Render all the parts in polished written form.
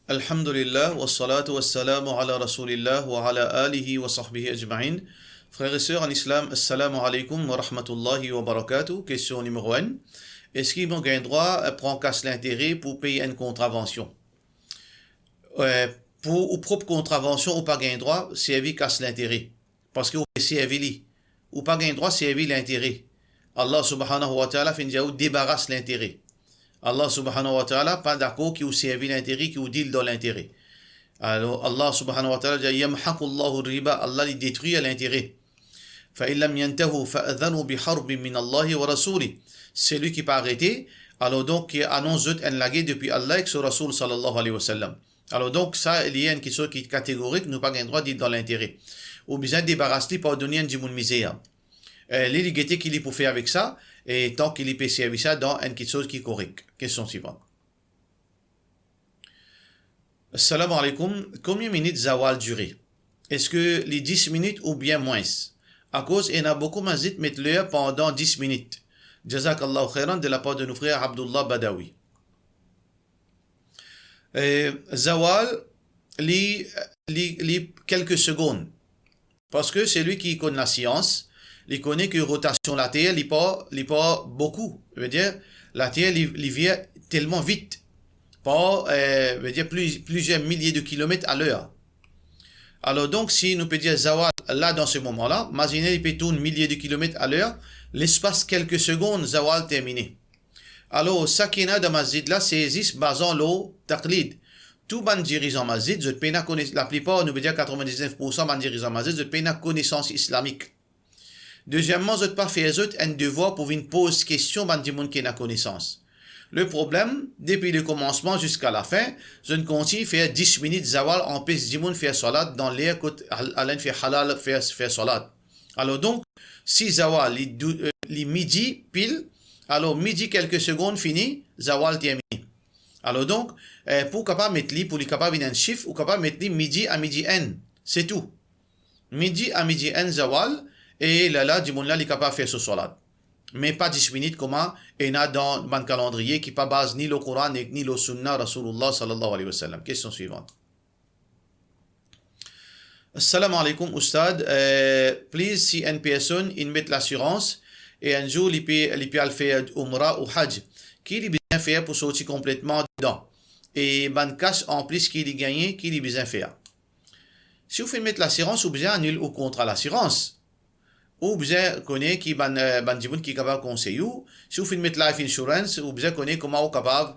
Alhamdulillah, wa salatu wa salamu ala rasulillah wa ala alihi wa sahbihi ajma'in. Frères et sœurs en islam, assalamu alaikum wa rahmatullahi wa barakatuh. Question numéro 1. Est-ce qu'il y a un droit prend casse l'intérêt pour payer une contravention? Pour ou propre contravention ou pas gain droit, c'est casse l'intérêt. Parce que c'est li. Ou pas gain droit, c'est l'intérêt. Allah subhanahu wa ta'ala fait débarrasse l'intérêt. Allah subhanahu wa ta'ala pas d'accord qui ou servi l'intérêt qui ou deal dans l'intérêt. Alors Allah subhanahu wa ta'ala dit yamhaqu Allahu riba, Allah il détruit l'intérêt. Fa illam yantahu fa'adhanu biharbin min Allah wa rasuli. C'est lui qui pas arrêté, alors donc qui annonce une laguée depuis Allah et son Rasul sallallahu alayhi wa sallam. Alors donc ça il y a une question qui est catégorique, nous pas gain droit d'être dans l'intérêt. Ou bien débarrasser par donner un dimoun misère. L'illégalité qu'il peut faire avec ça, et tant qu'il peut servir ça dans une chose qui est correcte. Question suivante. Assalamu alaikum. Combien de minutes zawal durer? Est-ce que les 10 minutes ou bien moins? À cause, il y en a beaucoup qui mettent l'heure pendant 10 minutes. Jazakallahu khairan de la part de nos frères Abdullah Badawi. Zawal, les quelques secondes. Parce que c'est lui qui connaît la science. Il connaît que rotation de la Terre, il pas beaucoup. Je veux dire, la Terre, il vient tellement vite. Pas, veut dire plusieurs milliers de kilomètres à l'heure. Alors donc, si nous peut dire Zawal, là, dans ce moment-là, imaginez, il peut tourner milliers de kilomètres à l'heure, l'espace quelques secondes, Zawal terminé. Alors, ça qui est dans Masjid là, c'est existe basant l'eau taqlid. Tout ban dirigeant Masjid, je peux connaître, la plupart, nous peut dire 99% ban dirigeant Masjid, je peux connaissance islamique. Deuxièmement, je ne pas faire un devoir pour une pause question ban di monde qui n'a connaissance. Le problème, depuis le commencement jusqu'à la fin, je ne continue faire 10 minutes zawal en plus du monde faire salat dans l'air côté alain faire halal faire salat. Alors donc, si zawal les midi pile, alors midi quelques secondes fini, zawal terminé. Alors donc, pour capable mettre li pour les capable un chiffre ou capable mettre li midi à midi n, c'est tout. Midi à midi n zawal. Et là, du monde là, il est capable de faire ce salat. Mais pas 10 minutes, comment il y a dans le calendrier qui ne base ni le Coran ni le Sunnah Rasulullah sallallahu alayhi wa sallam. Question suivante. Assalamu alaikum, Oustad. Please, si une personne, il met l'assurance et un jour, il peut faire Umrah ou Hajj, qui est bien faire pour sortir complètement dedans. Et ban cash en plus qu'il est gagné, qui est bien faire. Si vous faites mettre l'assurance, vous bien annuler ou contre l'assurance. Ou bien connaît qui ban dimoun qui capable conseiller ou si vous faites mettre life insurance ou bien connaît comment vous capable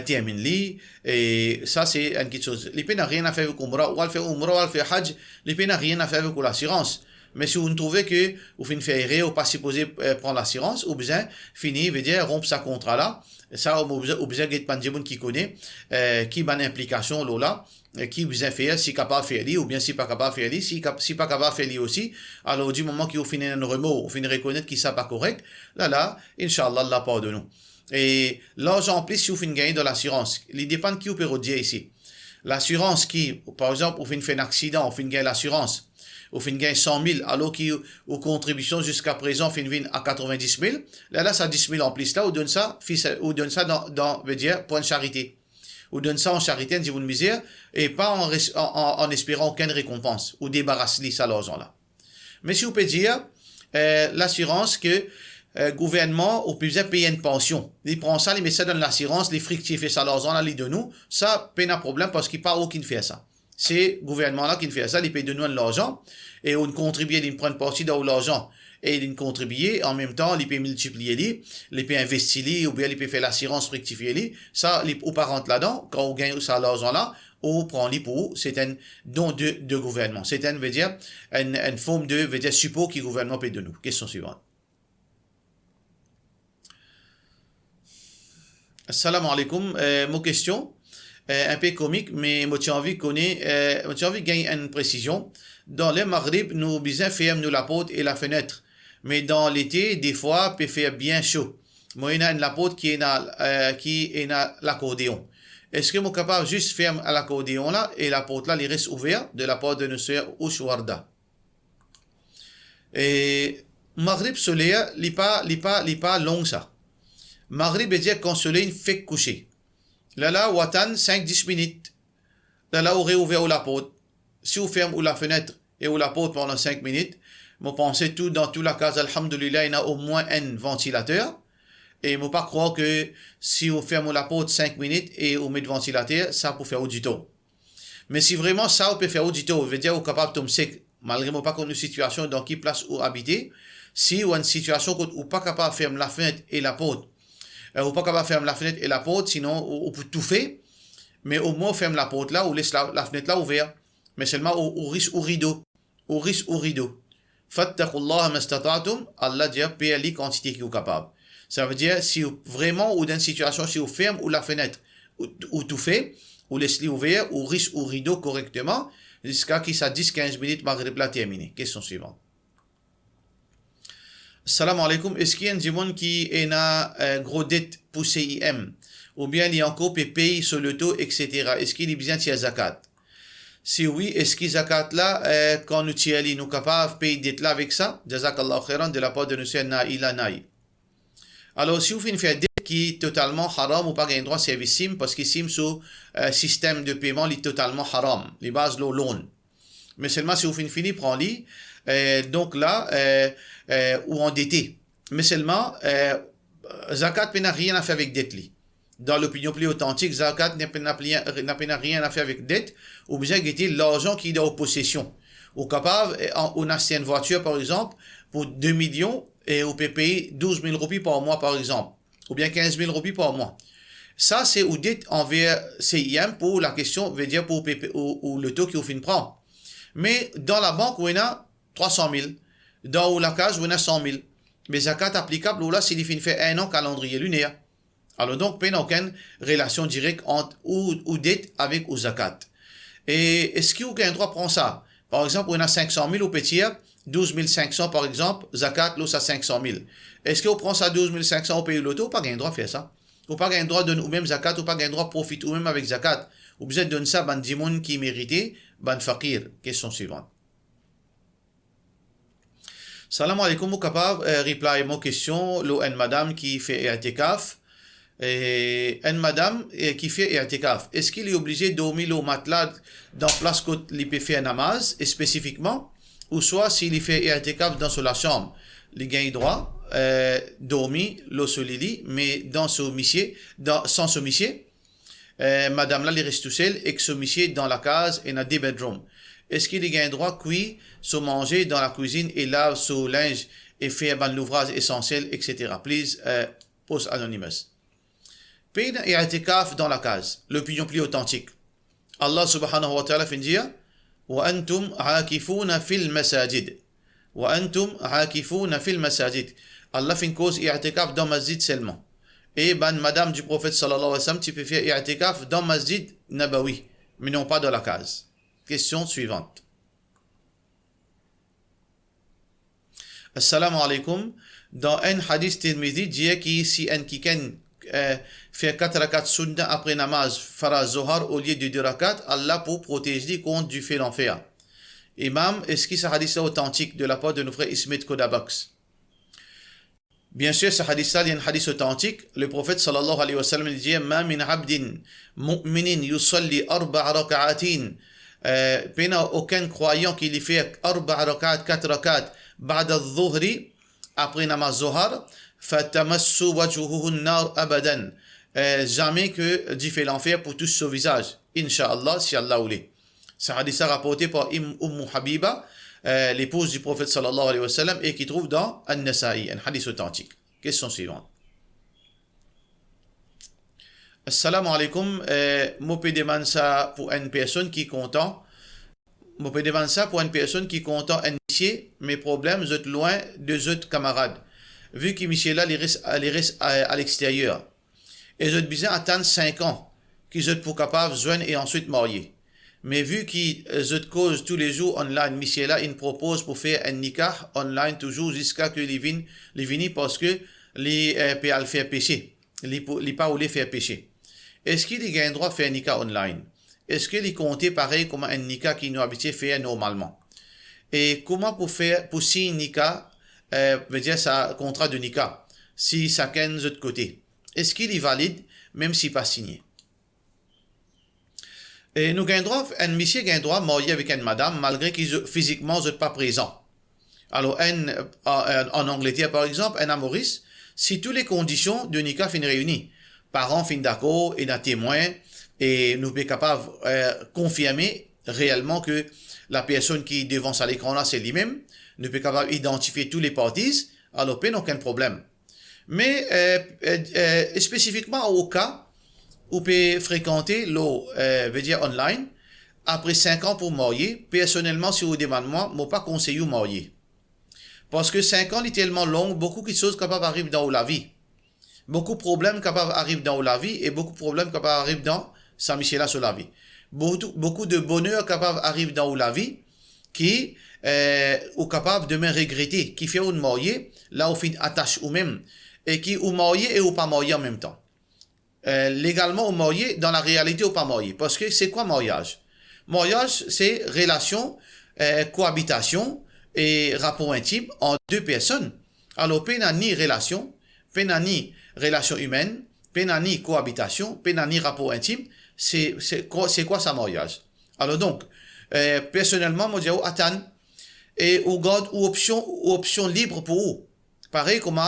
terminer et ça c'est une petite chose. Les pays n'a rien à faire avec Umrah ou al faire Hajj, les pays n'a rien à faire avec l'assurance. Mais si vous trouvez que vous faites faire erreur ou pas supposé prendre l'assurance ou bien fini veut dire rompre sa contrat là, ça ou bien get ban dimoun qui connaît qui ban implication là qui vous fait si capable de faire ou bien si pas capable de faire si pas capable de faire aussi alors du moment qu'il finit un remords ou finit reconnaître qu'il ça pas correct là inchallah la part de nous et l'argent en plus si vous finit gagner de l'assurance il dépend qui vous peut dire ici l'assurance qui par exemple vous finit un accident vous finit gagner l'assurance vous finit gagner 100 000 alors qui aux contributions jusqu'à présent finit à 90 000 là ça 10 000 en plus là ou donne ça dans veut dire pour une charité ou donne ça en charité, dit une misère, et pas en espérant aucune récompense, ou débarrasser ça l'argent là. Mais si vous pouvez dire, l'assurance que gouvernement, ou peut payer une pension. Il prend ça, il met ça dans l'assurance, les fructifie ça l'argent là, il de nous, ça, pas un problème parce qu'il n'y a pas aucun qui fait ça. C'est le gouvernement là qui fait ça, il paye de nous l'argent, et on contribue, il prend une partie de l'argent. Et il contribue, en même temps, il peut multiplier, il peut investir, ou bien il peut faire l'assurance fructifier, ça, ou pas rentre là-dedans, quand on gagne ça l'argent là, on prend les pour, c'est un don de gouvernement. C'est un, veut dire, une forme de, veut dire, support qui le gouvernement paye de nous. Question suivante. Assalamu alaikum, mon question, un peu comique, mais moi j'ai envie de gagner une précision. Dans le Maghrib, nous bien fermons nous la porte et la fenêtre. Mais dans l'été, des fois, peut faire bien chaud. Moi, il y a la porte qui est dans l'accordéon. Est-ce que je suis capable de juste fermer l'accordéon là et la porte là, il reste ouverte de la part de nos sœurs Ouchwarda? Et Maghrib soleil, il n'est pas long ça. Maghrib veut dire quand le soleil fait coucher. Là, Watan, 5-10 minutes. là, où réouvert la porte. Si vous fermez la fenêtre et ou la porte pendant 5 minutes, vous pensez tout dans toute la case, alhamdoulilah, il y a au moins un ventilateur. Et vous ne pas croire que si vous fermez la porte 5 minutes et vous mettez le ventilateur, ça peut faire du tout. Mais si vraiment ça, vous peut faire du tout, vous veut dire que vous êtes capable de tomber sec, malgré que pas comme une situation dans quelle place vous habitez, si vous avez une situation où vous n'êtes pas capable de fermer la fenêtre et la porte, vous n'êtes pas capable de fermer la fenêtre et la porte, sinon vous pouvez tout faire, mais au moins vous fermez la porte là, ou laisse la fenêtre là ouverte, mais seulement au risque au rideau, au risque au rideau. Fattakullah mastata'tum, Allah dit payer les quantités qui vous capable. Ça veut dire, si vous, vraiment, ou dans une situation, si vous fermez ou la fenêtre, ou tout fait, ou laissez-les ouvert, ou risque ou rideau correctement, jusqu'à qui ça 10-15 minutes, maghrib la terminé. Question suivante. Salam alaikum. Est-ce qu'il y a un monde qui est un gros dette pour CIM, ou bien il y a encore payer sur le taux, etc. Est-ce qu'il est bien de zakat? Si oui, est-ce que zakat là, quand nous sommes nous capables de payer dette là avec ça? Jazakallah khairan de la part de nous, Naïla Naï. Alors, si vous faites une dette qui est totalement haram ou pas gain droit service SIM, parce que SIM sous système de paiement est totalement haram, les bases de loan. Mais seulement si vous faites prendre-les, donc là, ou endetté. Mais seulement, zakat n'a rien à faire avec dette. Dans l'opinion plus authentique, zakat n'a rien à faire avec dette, ou bien guetter l'argent qui est en possession. Ou capable, on a une voiture par exemple, pour 2 millions, et on peut payer 12 000 roupies par mois par exemple, ou bien 15 000 roupies par mois. Ça, c'est ou dette envers CIM pour la question, veut dire pour ou le taux qu'il faut prendre. Mais dans la banque, on a 300 000. Dans la case, on a 100 000. Mais zakat applicable, là, c'est il fait un an calendrier lunaire. Alors donc, il n'y a aucune relation directe entre ou dette avec ou zakat. Et est-ce qu'il y a un droit à prendre ça? Par exemple, on a 500 000 au petit, 12 500 par exemple, zakat, là, ça 500 000. Est-ce qu'on prend ça 12 500 au pays l'auto? Pas un droit de faire ça. Ou pas un droit de donner ou même zakat, ou pas un droit de profiter ou même avec zakat. Ou besoin de donner ça à des gens qui méritent, ban fakir. Question suivante. Salam alaikum, vous capable de reply à mon question, une madame qui fait i'tikaf. Et une madame qui fait i'tikaf. Est-ce qu'il est obligé de dormir au matelas dans place que il peut faire namaz, spécifiquement, ou soit s'il fait i'tikaf dans la chambre, il gagne droit dormir le solili, mais dans ce monsieur, sans ce monsieur, madame là, il reste tout seul et que ce monsieur dans la case et dans 2 bedrooms. Est-ce qu'il gagne droit cuire, se manger dans la cuisine et lave son linge et faire l'ouvrage essentiel, etc. Please, post anonymous. Paye i'tikaf dans la case, l'opinion plus authentique. Allah subhanahu wa ta'ala fait dire wa antum aakifuna fil masajid. Wa antum aakifuna fil masajid. Allah fait une cause i'tikaf dans masjid seulement. Et madame du prophète sallallahu alayhi wa sallam, tu peux faire i'tikaf dans masjid nabawi, mais non pas dans la case. Question suivante. Assalamu alaikum. Dans un hadith Tirmidhi, dit que si un quelqu'un fait 4 rakats sunnah après namaz faraz zohar au lieu de 2 rakats, Allah pour protéger contre du feu d'enfer. Imam, est-ce que ce hadith est authentique de la part de nos frères Ismet Kodabax? Bien sûr, ce hadith-là est un hadith authentique. Le prophète sallallahu alayhi wa sallam dit ma min abdin mu'minin yusalli 4 rak'atin. Il n'y a aucun croyant qui lui fait 4 rak'at, 4 rak'at بعد الظهر après namaz zohar fatamassu wajhuhu an-nar abadan. Jamais que Dieu fait l'enfer pour toucher son visage. Inch'Allah, si Allah voulait. Ce hadith est rapporté par Habiba, l'épouse du prophète sallallahu alayhi wa sallam, et qui trouve dans An-Nasa'i, un hadith authentique. Question suivante. Assalamu alaikum. Moi, je demande ça pour une personne qui est content. Moi, je demande ça pour une personne qui est content initier mes problèmes, sont loin de autres camarades. Vu que Michel là, il reste à l'extérieur. Et je besoin attendre 5 ans qu'ils sont pour capable de joindre et ensuite marier. Mais vu qu'ils cause tous les jours online, Michel là, il propose pour faire un nikah online toujours jusqu'à que les viennent parce que les peut faire pécher. Les pas ou les faire pécher. Est-ce qu'il y a un droit de faire un nikah online? Est-ce qu'il est compté pareil comme un nikah qui nous habitué à faire normalement? Et comment pour signer un nikah, veut dire ça contrat de nikah, si chacun de l'autre côté? Est-ce qu'il est valide même s'il n'est pas signé? Et nous avons droit, un monsieur a droit de marier avec une madame malgré qu'ils physiquement ne sont pas présents. Alors, en Angleterre, par exemple, un à Maurice, si toutes les conditions de Nika sont réunies, parents sont d'accord et un témoin, et nous sommes capables de confirmer réellement que la personne qui est devant à l'écran là, c'est lui-même, nous sommes capables d'identifier tous les parties, alors pas aucun problème. Mais spécifiquement au cas où vous pouvez fréquenter veut dire online, après 5 ans pour marier, personnellement, si vous demandez moi, je ne pas conseiller de marier. Parce que 5 ans, est tellement long, beaucoup de choses capables arrivent dans la vie. Beaucoup de problèmes capables arrivent dans la vie et beaucoup de problèmes capables arrivent dans Saint-Michel sur la vie. Beaucoup de bonheur capable arrive dans la vie qui est capable de me regretter, qui fait une mariée, là où fait attache ou même, et qui ou marié et ou pas marié en même temps. Légalement ou marié, dans la réalité ou pas marié. Parce que c'est quoi mariage? Mariage, c'est relation, cohabitation et rapport intime entre deux personnes. Alors, pas ni relation, pas ni relation humaine, pas ni cohabitation, pas ni rapport intime. C'est quoi ça mariage? Alors donc, personnellement, moi je dis attends et ou garde ou option libre pour vous. Pareil comme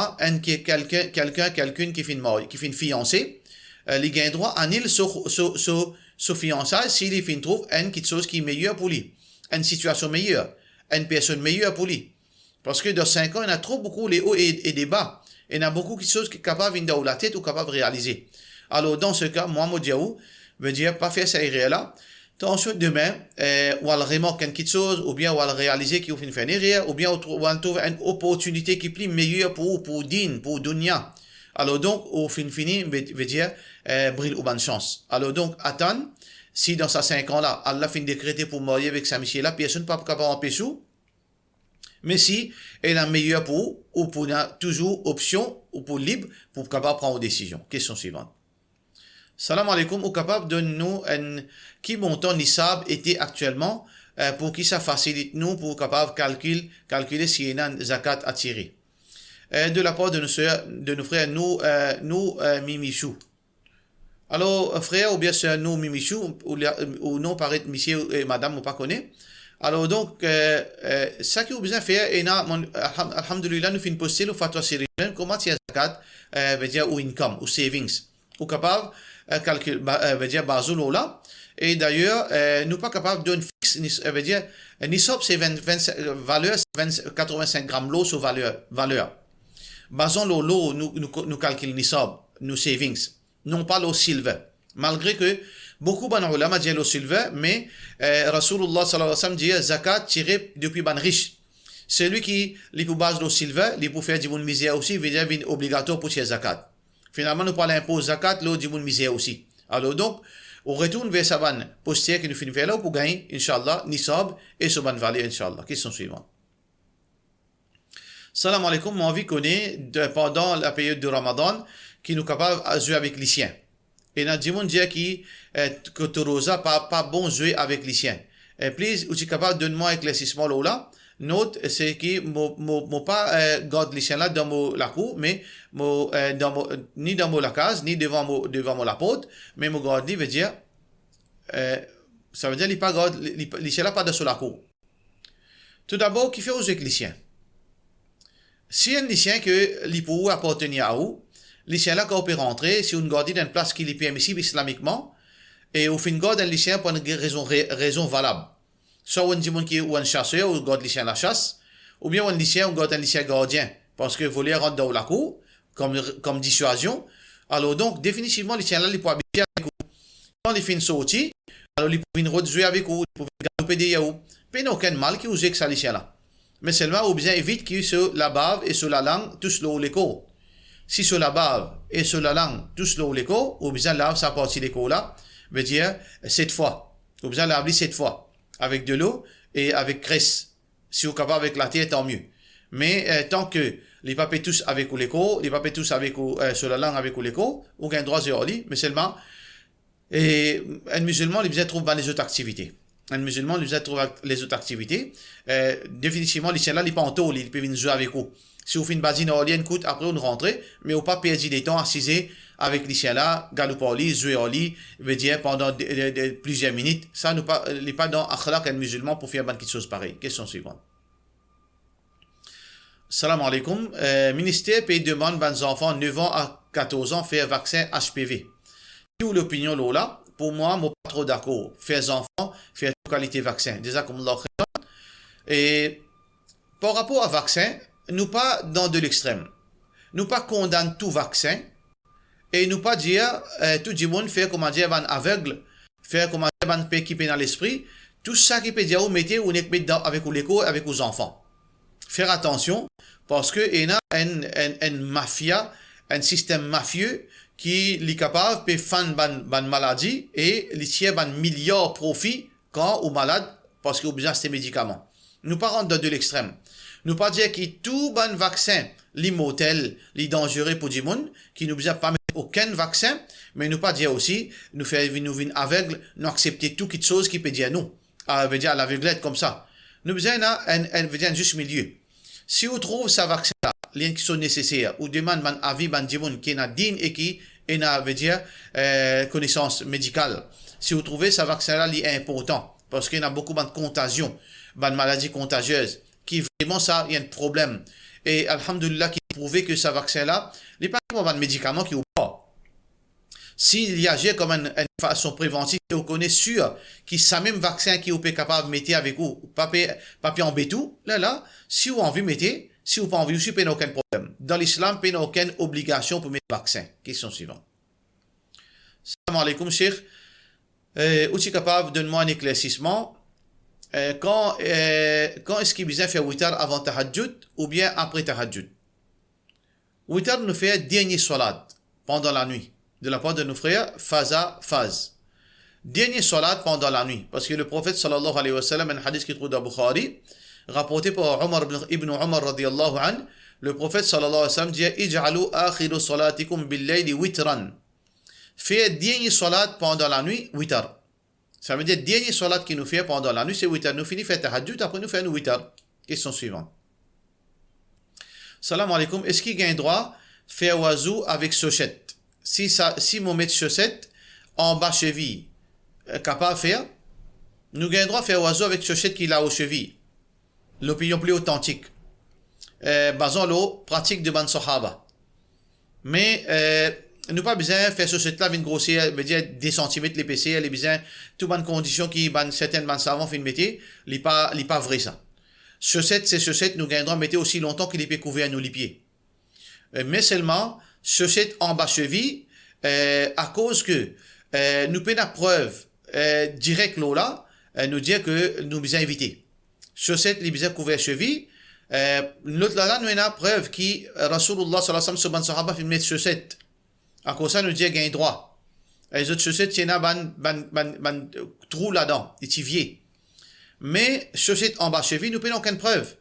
quelqu'un qui fait une fiancée, il gagne droit à annule ce fiançailles s'il fait trouve quelque chose qui est meilleur pour lui, une situation meilleure, une personne meilleure pour lui. Parce que dans 5 ans, il y a trop beaucoup les hauts et des bas. Il y a beaucoup de choses qui sont capables de la tête ou capables de réaliser. Alors dans ce cas, moi, veut dire pas faire ça là. Attention demain, ou elle remarque quelque chose, ou bien ou elle réaliser qu'il faut faire une erreur, ou bien ou elle trouve une opportunité qui est plus meilleure pour din, pour dunya. Alors donc, au fini, veut dire, brille ou bonne chance. Alors donc, attends, si dans ces 5 ans-là, Allah fin décréter pour marier avec sa monsieur là, personne ne peut pas capable d'empêcher. Mais si elle a meilleur pour ou pour toujours option ou pour libre pour capable prendre une décision. Question suivante. Salam alaikum, ou capable de nous qui montant nisab était actuellement pour qui ça facilite nous pour capable calculer si il y a un zakat à tirer. De la part de nos frères, nous Mimichou. Alors, frère ou bien sœur, nous Mimichou, ou non paraît monsieur et madame, ou pas connaît. Alors donc, ça qui est besoin de faire, et alhamdulillah, nous finissons poster le fatwa syrien, comment tirer zakat, veut dire, ou income, ou savings, ou capable calcul, veut dire basolo là. Et d'ailleurs, nous pas capable d'une fixe, veut dire, nisab c'est valeur 85 grammes l'eau sur valeur. Basons l'eau, nous calculons nisab, nous savings, non pas l'eau silver. Malgré que beaucoup de ulama disent l'eau silver, mais Rasulullah sallallahu alayhi wa sallam dit zakat tiré depuis ban riche. Celui qui les pour base l'eau silver, les pour faire du bon misère aussi, veut dire obligatoire pour tirer zakat. Finalement, nous parlons impôt zakat, l'eau du monde misère aussi. Alors donc, on retourne vers sa vanne postière qui nous finit faire là pour gagner, Inch'Allah, nisab et ce ban valeur, Inch'Allah. Question suivante. Salam alaikum, mon vie connaît pendant la période de Ramadan qui nous capable de jouer avec les siens. Et nous disons dire que Torosa pas bon jouer avec les siens. Please, tu es capable de donner moi éclaircissement là. Note, c'est que je pas garde les chiens là dans la cour, mais ni dans la case, ni devant la porte, mais je garde veut dire, ça veut dire qu'il pas garde les chiens là pas dans la cour. Tout d'abord, qui fait aux avec les chiens? Si un lycéen que l'hypo appartenait à vous, lycéen là quand on peut rentrer, si on garde dans une place qui est permissible islamiquement, et au fin garde un lycéen pour une raison valable. Soit on dit qui ou un chasseur ou garde lycéen la chasse, ou bien un lycéen ou garde un lycéen gardien, parce que voler rentrer dans la cour, comme dissuasion. Alors donc, définitivement, lycéen là, il peut habiter avec vous. Quand il finit sortir, alors il peut jouer avec vous, il peut gagner des yaou. Il n'y a aucun mal qui use avec ça lycéen là. Mais seulement, on bien évite qu'il sur la bave et sur la langue, tous l'écho. Si sur la bave et sur la langue, tous l'écho, on bien lave sa partie l'écho là, veut dire 7 fois. On bien laver 7 fois. Avec de l'eau et avec graisse. Si on est capable avec la terre, tant mieux. Mais tant que les papiers tous avec l'écho, les papiers tous avec sur la langue avec l'écho, on a un droit de lit, mais seulement, et un musulman, il vient trouver les autres activités. Un musulman, il vient trouver les autres activités. Définitivement, les chiens là, ils pas en taux, ils peuvent jouer avec vous. Si vous faites une basine orlienne, coûte, après on rentre, mais on pas perdre des temps assiser avec les chiens là, galopoli, jouer veut dire pendant plusieurs minutes. Ça nous pas, n'est pas dans akhlaq un musulman pour faire quelque chose pareil. Question suivante. Salam alaikum. Ministère pays demande aux enfants 9 ans à 14 ans faire vaccin HPV. Quelle est l'opinion là? Pour moi, je ne suis pas trop d'accord. Faire enfants, faire qualité vaccin. Déjà comme l'autre. Et par rapport à vaccin, nous pas dans de l'extrême. Nous pas condamner tout vaccin et nous pas dire tout le monde faire comment dire ban aveugle, faire comment dire ban qui peut dans l'esprit. Tout ça qui peut dire ou mettez ou n'est pas avec l'écho avec les enfants. Faire attention parce que il y a une mafia, un système mafieux qui est capable de faire une maladie et les tiers un milliard profit quand ou malade parce qu'il a besoin de ces médicaments. Nous pas rentrer de l'extrême. Nous pas dire que tout bon vaccin, l'immortel, les dangereux pour du monde, qui nous besoin pas mettre aucun vaccin, mais nous pas dire aussi, nous faire nous venir aveugle, nous accepter toute chose qui peut dire non. Veut dire l'aveuglette comme ça. Nous besoin un juste milieu. Si vous trouvez ce vaccin-là, les qui sont nécessaires, ou demande un avis, un monde qui est digne et qui veut dire, connaissance médicale. Si vous trouvez ce vaccin-là, il est important, parce qu'il y a beaucoup de contagion, de maladies contagieuses, qui vraiment ça, il y a un problème. Et alhamdulillah, qui prouve que ce vaccin-là, il n'est pas comme un médicament qui est pas. S'il y agit comme une façon préventive, et vous connaissez sûr que ce même vaccin qui est capable de mettre avec vous, papier en bétou, là, si vous avez envie de mettre, si vous n'avez pas envie aussi, il n'y a aucun problème. Dans l'islam, il n'y a aucune obligation pour mettre le vaccin. Question suivante. Salam alaikum, Cheikh. Vous êtes capable de donner un éclaircissement. Quand est-ce qu'il besoin faire witar avant tahajjud ou bien après tahajjud? Witar nous fait dernier salat pendant la nuit. De la part de nos frères, phase à phase. Dernier salat pendant la nuit. Parce que le prophète sallallahu alayhi wa sallam, un hadith qui trouve dans Bukhari, rapporté par Omar ibn Omar radiyallahu an, le prophète sallallahu alayhi wa sallam dit Ij'alu akhiru salatikum bil-layli witran. Fait dernier salat pendant la nuit, witar. Ça veut dire dernier salat qui nous fait pendant la nuit, c'est witar. Nous finissons faire tahajjud, après nous faisons witar. Question suivante. Salam alaikum. Est-ce qu'il y a un droit faire oiseau avec chaussette? Si mon met chaussette en bas cheville, capable de faire, nous avons le droit de faire oiseau avec chaussette qui a aux chevilles. L'opinion plus authentique. Basons l'eau, pratique de ban sahaba. Mais, nous pas besoin de faire chaussette là, une grossière, veut dire des centimètres l'épaisseur, les besoin, toutes bonnes conditions qui, certaines ban savants fin de métier, n'est pas vrai ça. Chaussette, c'est chaussette, nous avons le droit de mettre aussi longtemps qu'il est couvert à nous les pieds. Mais seulement, chaussette en bas cheville, à cause que nous prenons la preuve directe là, nous dire que nous besoin éviter. Chaussette, les besoin couvert cheville, l'autre là, nous avons la preuve qui, Rasulullah sallallahu alayhi wa sallam, fait mettre chaussette. À cause ça, nous dit qu'il y a un droit. Les autres chaussettes, il y en a un trou là-dedans, étivier. Mais chaussette en bas cheville, nous prenons aucune preuve.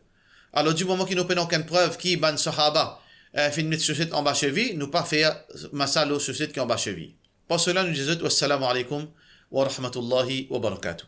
Alors, du moment que nous prenons aucune preuve qui, ban sahaba, fait mettre chaussette en bas cheville, nous pas faire masalo chaussette qui est en bas cheville. Pour cela, nous disons wassalamu alaikum wa rahmatullahi wa barakatuh.